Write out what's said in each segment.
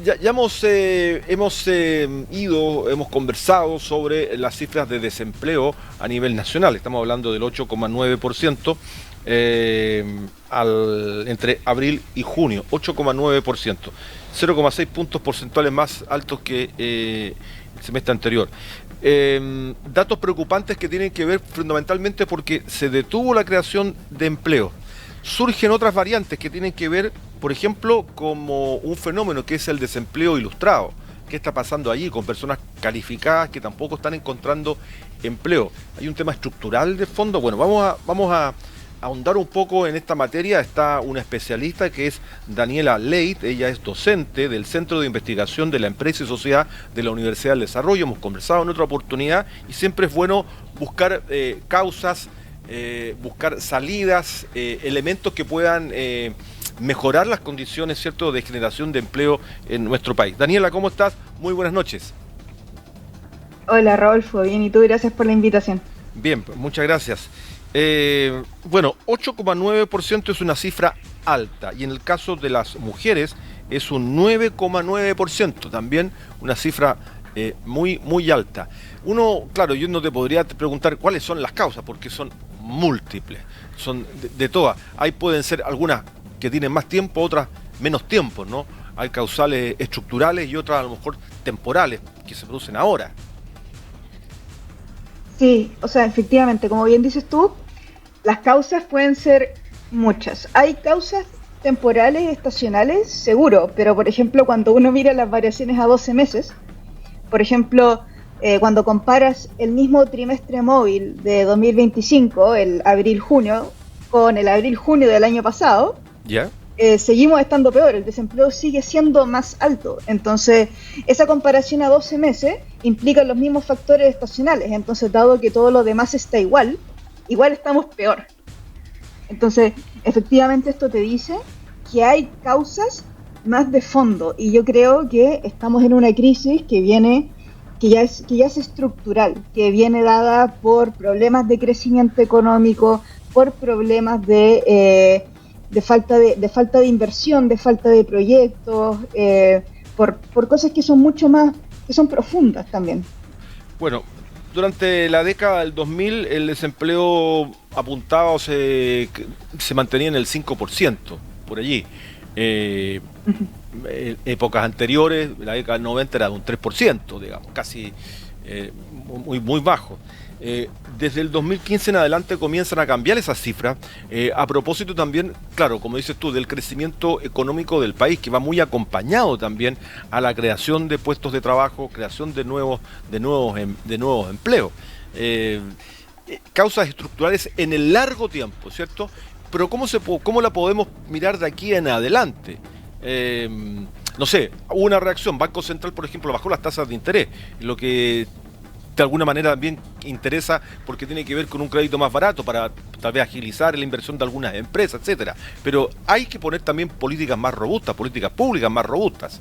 Ya hemos conversado sobre las cifras de desempleo a nivel nacional. Estamos hablando del 8,9% entre abril y junio. 8,9%. 0,6 puntos porcentuales más altos que el semestre anterior. Datos preocupantes que tienen que ver fundamentalmente porque se detuvo la creación de empleo. Surgen otras variantes que tienen que ver, por ejemplo, como un fenómeno que es el desempleo ilustrado. ¿Qué está pasando allí con personas calificadas que tampoco están encontrando empleo? Hay un tema estructural de fondo. Bueno, vamos a ahondar un poco en esta materia. Está una especialista que es Daniela Leit. Ella es docente del Centro de Investigación de la Empresa y Sociedad de la Universidad del Desarrollo. Hemos conversado en otra oportunidad y siempre es bueno buscar causas, buscar salidas, elementos que puedan mejorar las condiciones, ¿cierto?, de generación de empleo en nuestro país. Daniela, ¿cómo estás? Muy buenas noches. Hola Rodolfo, bien, y tú, gracias por la invitación. Bien, muchas gracias. Bueno, 8,9% es una cifra alta y en el caso de las mujeres es un 9,9%, también una cifra muy alta. Uno, claro, yo no te podría preguntar cuáles son las causas, porque son múltiples, son de todas. Ahí pueden ser algunas que tienen más tiempo, otras menos tiempo, ¿no? Hay causales estructurales y otras a lo mejor temporales que se producen ahora. Sí, o sea, efectivamente, como bien dices tú, las causas pueden ser muchas. Hay causas temporales, estacionales, seguro, pero por ejemplo, cuando uno mira las variaciones a 12 meses, por ejemplo, cuando comparas el mismo trimestre móvil de 2025, el abril-junio, con el abril-junio del año pasado, ¿Ya? seguimos estando peor, el desempleo sigue siendo más alto. Entonces, esa comparación a 12 meses implica los mismos factores estacionales. Entonces, dado que todo lo demás está igual estamos peor. Entonces, efectivamente esto te dice que hay causas más de fondo y yo creo que estamos en una crisis que ya es estructural, que viene dada por problemas de crecimiento económico, por problemas de falta de inversión, de falta de proyectos, por cosas que son mucho más, que son profundas también. Bueno, durante la década del 2000 el desempleo apuntado se mantenía en el 5%, por allí. Eh, Épocas anteriores, la década del 90 era de un 3%, digamos, casi muy bajo. Desde el 2015 en adelante comienzan a cambiar esas cifras, a propósito también, claro, como dices tú, del crecimiento económico del país, que va muy acompañado también a la creación de puestos de trabajo, creación de nuevos empleos. Eh, Causas estructurales en el largo tiempo, ¿cierto? Pero ¿cómo la podemos mirar de aquí en adelante? Eh, no sé, hubo una reacción. Banco Central, por ejemplo, bajó las tasas de interés, lo que de alguna manera también interesa porque tiene que ver con un crédito más barato para tal vez agilizar la inversión de algunas empresas, etcétera. Pero hay que poner también políticas más robustas, políticas públicas más robustas.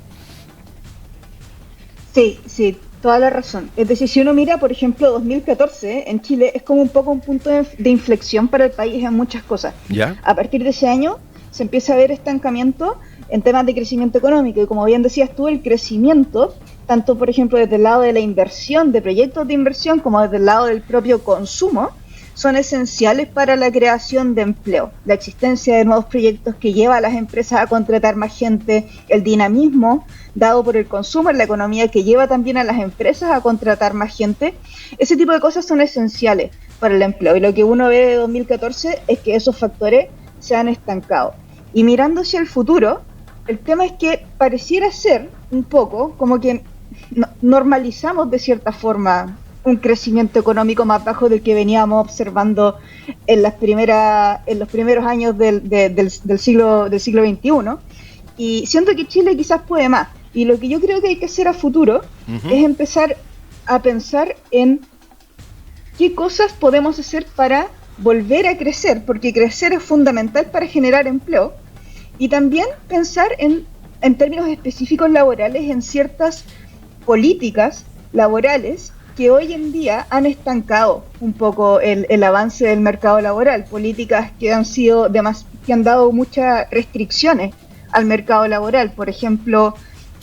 Sí, sí, toda la razón. Es decir, si uno mira, por ejemplo, 2014 en Chile es como un poco un punto de inflexión para el país en muchas cosas. ¿Ya? A partir de ese año se empieza a ver estancamiento en temas de crecimiento económico y como bien decías tú, el crecimiento, tanto por ejemplo desde el lado de la inversión, de proyectos de inversión, como desde el lado del propio consumo, son esenciales para la creación de empleo. La existencia de nuevos proyectos que lleva a las empresas a contratar más gente, el dinamismo dado por el consumo en la economía que lleva también a las empresas a contratar más gente, ese tipo de cosas son esenciales para el empleo. Y lo que uno ve de 2014 es que esos factores se han estancado. Y mirando hacia el futuro, el tema es que pareciera ser un poco como que normalizamos de cierta forma un crecimiento económico más bajo del que veníamos observando en los primeros años del siglo XXI. Y siento que Chile quizás puede más. Y lo que yo creo que hay que hacer a futuro es empezar a pensar en qué cosas podemos hacer para volver a crecer, porque crecer es fundamental para generar empleo. Y también pensar en términos específicos laborales en ciertas políticas laborales que hoy en día han estancado un poco el avance del mercado laboral, políticas que han dado muchas restricciones al mercado laboral, por ejemplo,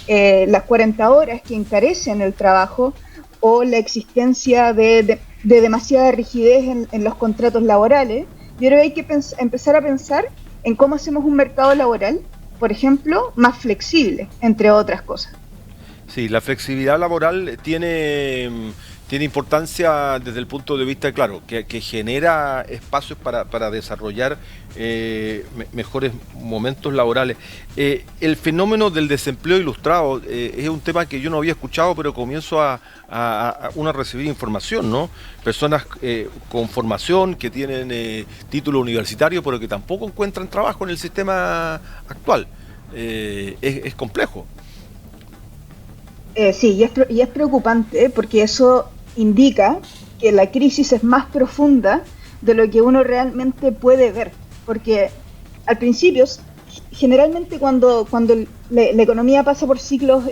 las 40 horas que encarecen el trabajo o la existencia de demasiada rigidez en los contratos laborales. Yo creo que hay que empezar a pensar en cómo hacemos un mercado laboral, por ejemplo, más flexible, entre otras cosas. Sí, la flexibilidad laboral tiene importancia desde el punto de vista, claro, que genera espacios para desarrollar mejores momentos laborales. El fenómeno del desempleo ilustrado es un tema que yo no había escuchado, pero comienzo a recibir información, ¿no? Personas con formación, que tienen título universitario, pero que tampoco encuentran trabajo en el sistema actual. Es complejo. Sí, y es preocupante porque eso indica que la crisis es más profunda de lo que uno realmente puede ver. Porque al principio, generalmente cuando la economía pasa por ciclos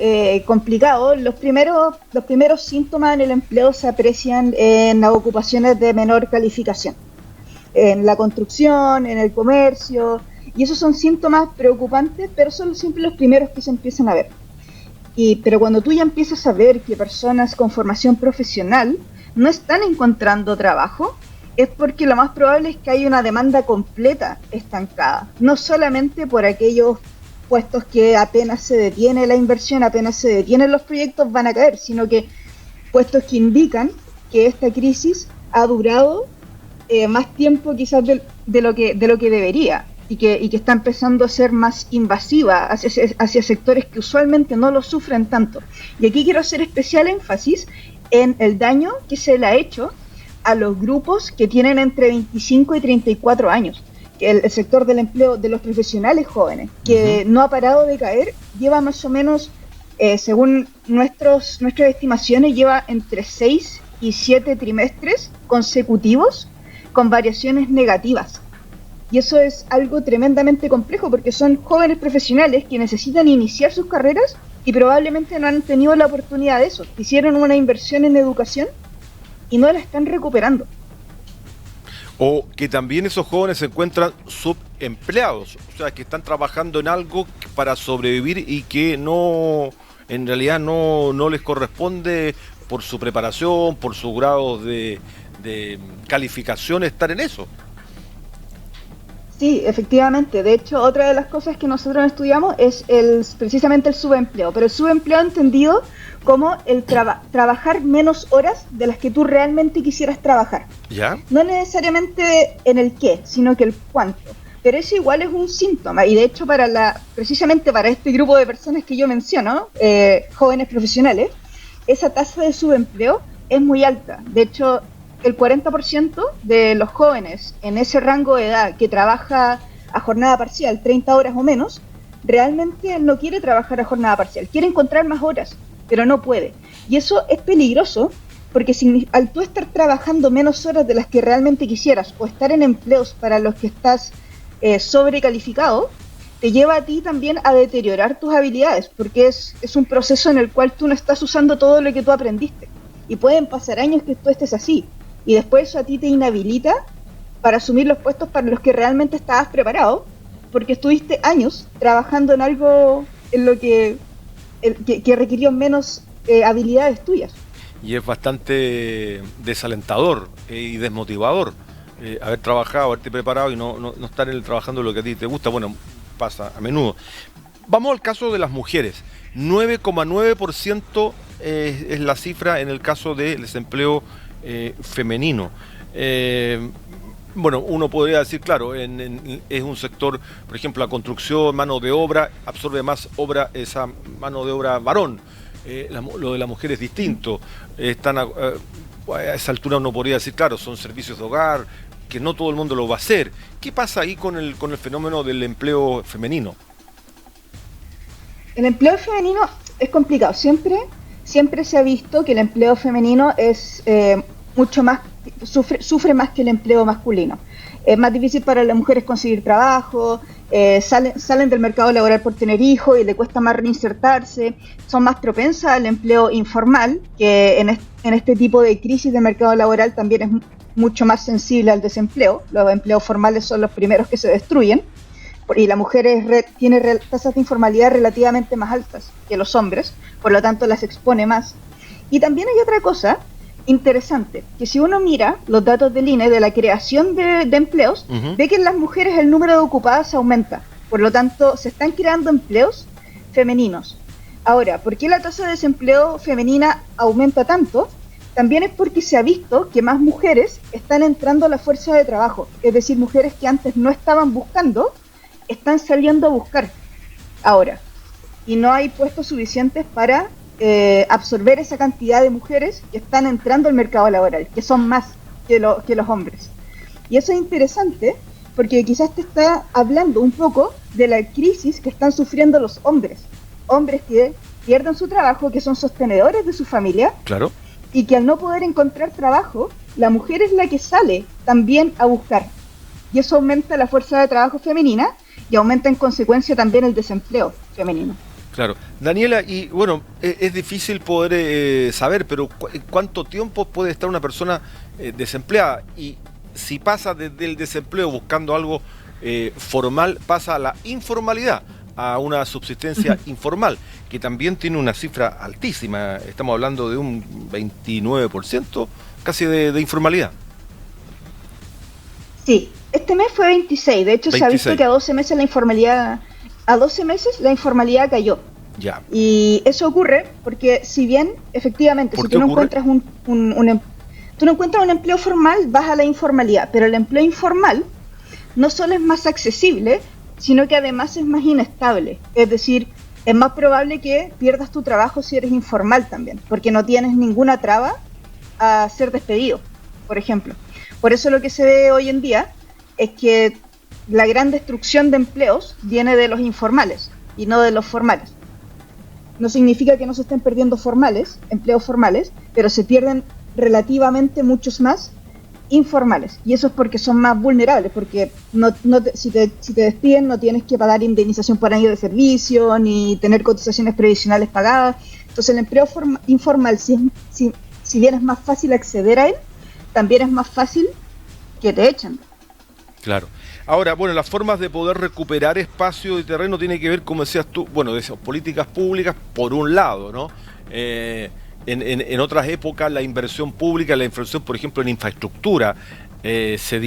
complicados, los primeros síntomas en el empleo se aprecian en las ocupaciones de menor calificación, en la construcción, en el comercio, y esos son síntomas preocupantes, pero son siempre los primeros que se empiezan a ver. Pero cuando tú ya empiezas a ver que personas con formación profesional no están encontrando trabajo, es porque lo más probable es que hay una demanda completa estancada, no solamente por aquellos puestos que apenas se detiene la inversión, apenas se detienen los proyectos van a caer, sino que puestos que indican que esta crisis ha durado más tiempo quizás de lo que debería. Y que está empezando a ser más invasiva hacia sectores que usualmente no lo sufren tanto. Y aquí quiero hacer especial énfasis en el daño que se le ha hecho a los grupos que tienen entre 25 y 34 años, que el sector del empleo de los profesionales jóvenes, que no ha parado de caer, lleva más o menos, según nuestras estimaciones, lleva entre 6 y 7 trimestres consecutivos con variaciones negativas. Y eso es algo tremendamente complejo porque son jóvenes profesionales que necesitan iniciar sus carreras y probablemente no han tenido la oportunidad de eso. Hicieron una inversión en educación y no la están recuperando. O que también esos jóvenes se encuentran subempleados, o sea, que están trabajando en algo para sobrevivir y que en realidad no les corresponde por su preparación, por su grado de calificación estar en eso. Sí, efectivamente. De hecho, otra de las cosas que nosotros estudiamos es precisamente el subempleo, pero el subempleo entendido como el trabajar menos horas de las que tú realmente quisieras trabajar. ¿Ya? No necesariamente en el qué, sino que el cuánto. Pero eso igual es un síntoma, y de hecho precisamente para este grupo de personas que yo menciono, jóvenes profesionales, esa tasa de subempleo es muy alta. De hecho, el 40% de los jóvenes en ese rango de edad que trabaja a jornada parcial, 30 horas o menos, realmente no quiere trabajar a jornada parcial, quiere encontrar más horas, pero no puede. Y eso es peligroso porque al tú estar trabajando menos horas de las que realmente quisieras o estar en empleos para los que estás sobrecalificado, te lleva a ti también a deteriorar tus habilidades, porque es un proceso en el cual tú no estás usando todo lo que tú aprendiste. Y pueden pasar años que tú estés así. Y después eso a ti te inhabilita para asumir los puestos para los que realmente estabas preparado, porque estuviste años trabajando en algo en lo que requirió menos habilidades tuyas. Y es bastante desalentador y desmotivador haber trabajado, haberte preparado y no estar trabajando lo que a ti te gusta. Bueno, pasa a menudo. Vamos al caso de las mujeres. 9,9% es la cifra en el caso del desempleo femenino. Bueno, uno podría decir, claro, es un sector, por ejemplo, la construcción, mano de obra, absorbe más esa mano de obra varón. Lo de la mujer es distinto. A esa altura uno podría decir, claro, son servicios de hogar, que no todo el mundo lo va a hacer. ¿Qué pasa ahí con el fenómeno del empleo femenino? El empleo femenino es complicado. Siempre se ha visto que el empleo femenino es mucho más, sufre más que el empleo masculino. Es más difícil para las mujeres conseguir trabajo, salen del mercado laboral por tener hijos y le cuesta más reinsertarse, son más propensas al empleo informal, que en este tipo de crisis de mercado laboral también es mucho más sensible al desempleo. Los empleos formales son los primeros que se destruyen y la mujer tiene tasas de informalidad relativamente más altas que los hombres, por lo tanto las expone más. Y también hay otra cosa interesante, que si uno mira los datos del INE de la creación de empleos, ve que en las mujeres el número de ocupadas aumenta, por lo tanto se están creando empleos femeninos. Ahora, ¿por qué la tasa de desempleo femenina aumenta tanto? También es porque se ha visto que más mujeres están entrando a la fuerza de trabajo, es decir, mujeres que antes no estaban buscando, están saliendo a buscar ahora, y no hay puestos suficientes para absorber esa cantidad de mujeres que están entrando al mercado laboral, que son más que los hombres. Y eso es interesante porque quizás te está hablando un poco de la crisis que están sufriendo los hombres que pierden su trabajo, que son sostenedores de su familia, claro, y que al no poder encontrar trabajo, la mujer es la que sale también a buscar. Y eso aumenta la fuerza de trabajo femenina y aumenta en consecuencia también el desempleo femenino. Claro. Daniela, y bueno, es difícil poder saber, pero ¿cuánto tiempo puede estar una persona desempleada? Y si pasa desde el desempleo buscando algo formal, pasa a la informalidad, a una subsistencia informal, que también tiene una cifra altísima. Estamos hablando de un 29% casi de informalidad. Sí, este mes fue 26, de hecho 26. Se ha visto que a 12 meses la informalidad cayó. Ya. Y eso ocurre porque si bien efectivamente si tú no encuentras tú no encuentras un empleo formal, vas a la informalidad, pero el empleo informal no solo es más accesible, sino que además es más inestable, es decir, es más probable que pierdas tu trabajo si eres informal también, porque no tienes ninguna traba a ser despedido, por ejemplo. Por eso lo que se ve hoy en día es que la gran destrucción de empleos viene de los informales y no de los formales. No significa que no se estén perdiendo empleos formales, pero se pierden relativamente muchos más informales. Y eso es porque son más vulnerables, porque si te despiden no tienes que pagar indemnización por año de servicio, ni tener cotizaciones previsionales pagadas. Entonces el empleo informal, si bien es más fácil acceder a él, también es más fácil que te echen. Claro. Ahora, bueno, las formas de poder recuperar espacio y terreno tiene que ver, como decías tú, bueno, de esas políticas públicas, por un lado, ¿no? En otras épocas la inversión pública, la inversión, por ejemplo, en infraestructura, se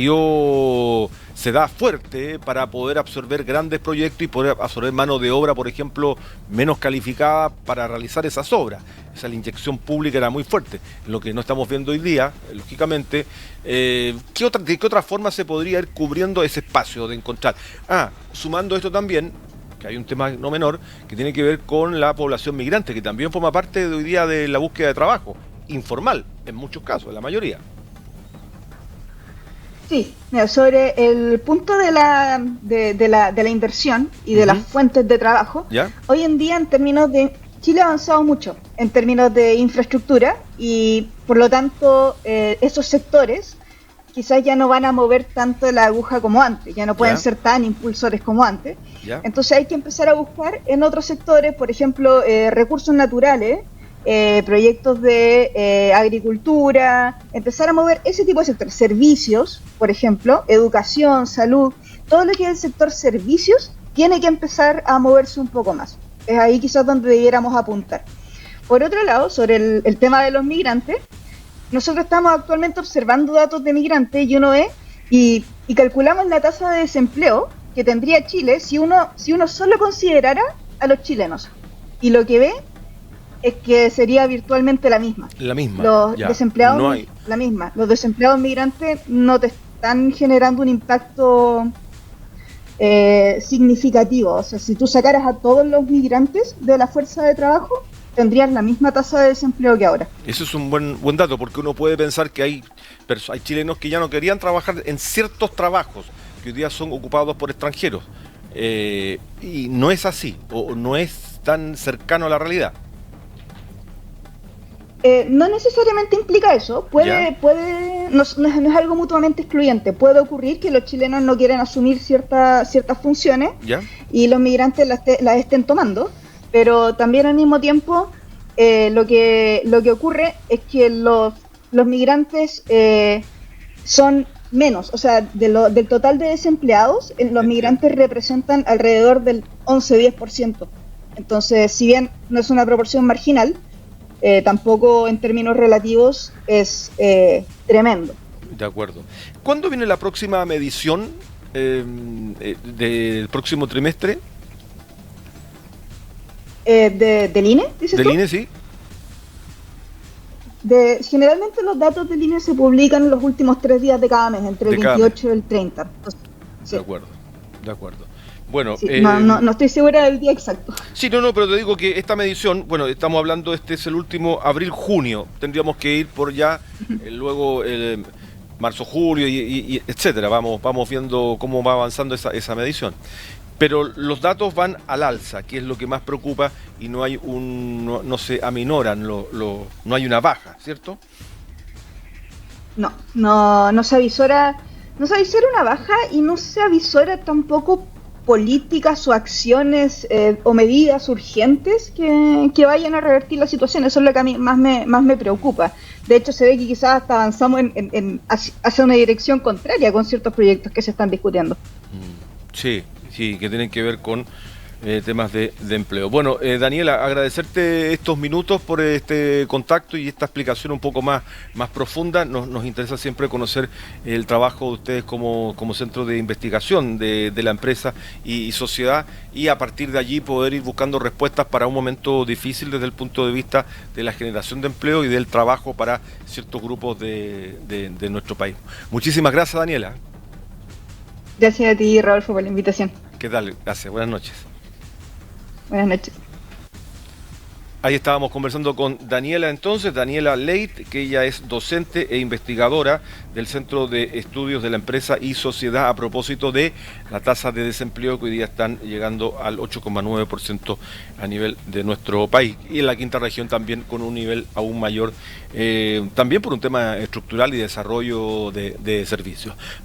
da fuerte para poder absorber grandes proyectos y poder absorber mano de obra, por ejemplo, menos calificada para realizar esas obras. Esa la inyección pública era muy fuerte. Lo que no estamos viendo hoy día, lógicamente, ¿de qué otra forma se podría ir cubriendo ese espacio de encontrar? Sumando esto también, que hay un tema no menor, que tiene que ver con la población migrante, que también forma parte de hoy día de la búsqueda de trabajo, informal, en muchos casos, en la mayoría. Sí, mira, sobre el punto de la inversión y de las fuentes de trabajo, ¿ya? Hoy en día en términos de... Chile ha avanzado mucho en términos de infraestructura y por lo tanto esos sectores quizás ya no van a mover tanto la aguja como antes, ya no pueden ser tan impulsores como antes. ¿Ya? Entonces hay que empezar a buscar en otros sectores, por ejemplo, recursos naturales, proyectos de agricultura, empezar a mover ese tipo de sectores, servicios, por ejemplo, educación, salud, todo lo que es el sector servicios tiene que empezar a moverse un poco más. Es ahí quizás donde debiéramos apuntar. Por otro lado, sobre el tema de los migrantes, nosotros estamos actualmente observando datos de migrantes y uno ve y calculamos la tasa de desempleo que tendría Chile si uno solo considerara a los chilenos. Y lo que ve es que sería virtualmente la misma. La misma. Los desempleados, no hay. La misma. Los desempleados migrantes no te están generando un impacto significativo. O sea, si tú sacaras a todos los migrantes de la fuerza de trabajo, tendrías la misma tasa de desempleo que ahora. Eso es un buen dato, porque uno puede pensar que hay chilenos que ya no querían trabajar en ciertos trabajos, que hoy día son ocupados por extranjeros. Y no es así, o no es tan cercano a la realidad. No necesariamente implica eso, no es algo mutuamente excluyente. Puede ocurrir que los chilenos no quieren asumir ciertas funciones y los migrantes las estén tomando, pero también al mismo tiempo lo que ocurre es que los migrantes son menos, o sea, del total de desempleados, los migrantes representan alrededor del 11-10%. Entonces, si bien no es una proporción marginal, tampoco en términos relativos es tremendo. De acuerdo. ¿Cuándo viene la próxima medición del próximo trimestre? ¿Del INE, dices ¿Del tú? INE, sí? Generalmente los datos del INE se publican en los últimos 3 días de cada mes, entre el 28 y el 30. Entonces, sí. De acuerdo, de acuerdo. Bueno, sí, no estoy segura del día exacto. Sí, no, pero te digo que esta medición, bueno, estamos hablando, este es el último abril-junio, tendríamos que ir por ya, luego marzo-julio y etcétera, vamos viendo cómo va avanzando esa medición. Pero los datos van al alza, que es lo que más preocupa, y no hay no se aminoran, no hay una baja, ¿cierto? No se avisora, una baja, y no se avisora tampoco políticas o acciones o medidas urgentes que vayan a revertir la situación. Eso es lo que a mí más me preocupa. De hecho, se ve que quizás hasta avanzamos hacia una dirección contraria con ciertos proyectos que se están discutiendo. Sí, que tienen que ver con temas de empleo. Bueno, Daniela, agradecerte estos minutos por este contacto y esta explicación un poco más profunda. Nos interesa siempre conocer el trabajo de ustedes como centro de investigación de la empresa y sociedad, y a partir de allí poder ir buscando respuestas para un momento difícil desde el punto de vista de la generación de empleo y del trabajo para ciertos grupos de nuestro país. Muchísimas gracias, Daniela. Gracias a ti, Rodolfo, por la invitación. ¿Qué tal? Gracias. Buenas noches. Buenas noches. Ahí estábamos conversando con Daniela entonces, Daniela Leit, que ella es docente e investigadora del Centro de Estudios de la Empresa y Sociedad, a propósito de la tasa de desempleo que hoy día están llegando al 8,9% a nivel de nuestro país, y en la quinta región también con un nivel aún mayor, también por un tema estructural y desarrollo de servicios.